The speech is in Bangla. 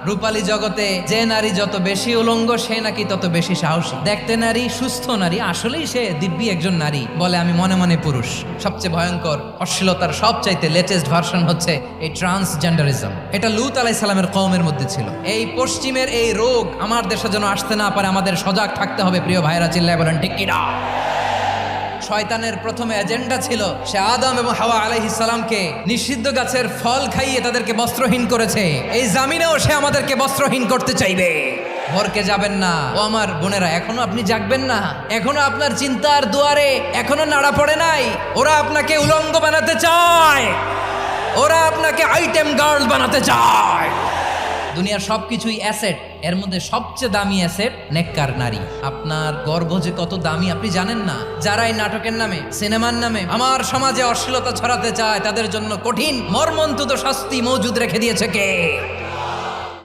রূপালী জগতে যে নারী যত বেশি উলঙ্গ সে নাকি তত বেশি সাহসী। দেখতে নারী, সুস্থ নারী, আসলেই সে দিব্যি একজন নারী বলে আমি মনে মনে পুরুষ। সবচেয়ে ভয়ঙ্কর অশ্লীলতার সবচাইতে লেটেস্ট ভার্সন হচ্ছে এই ট্রান্সজেন্ডারিজম। এটা লূত আলাইহিস সালামের কওমের মধ্যে ছিল। এই পশ্চিমের এই রোগ আমার দেশে যেন আসতে না পারে, আমাদের সজাগ থাকতে হবে। প্রিয় ভাইরা, চিল্লায় বলেন ঠিক কিনা? শয়তানের প্রথমে এজেন্ডা ছিল সে আদম এবং হাওয়া আলাইহিস সালামকে নিষিদ্ধ গাছের ফল খাইয়ে তাদেরকে বস্ত্রহীন করেছে। এই জামিনেও সে আমাদেরকে বস্ত্রহীন করতে চাইবে। ভরকে যাবেন না ও আমার বোনেরা, এখনো আপনি জাগবেন না? এখনো আপনার চিন্তার দুয়ারে এখনো নাড়া পড়ে নাই? ওরা আপনাকে উলঙ্গ বানাতে চায়, ওরা আপনাকে আইটেম গার্ল বানাতে চায়। দুনিয়ার সবকিছুই অ্যাসেট, এর মধ্যে সবচেয়ে দামি অ্যাসেট নেককার নারী। আপনার গর্ব যে কত দামি আপনি জানেন না? যারা এই নাটকের নামে, সিনেমার নামে আমার সমাজে অশ্লীলতা ছড়াতে চায় তাদের জন্য কঠিন মর্মন্তুদ শাস্তি মজুদ রেখে দিয়েছে কে?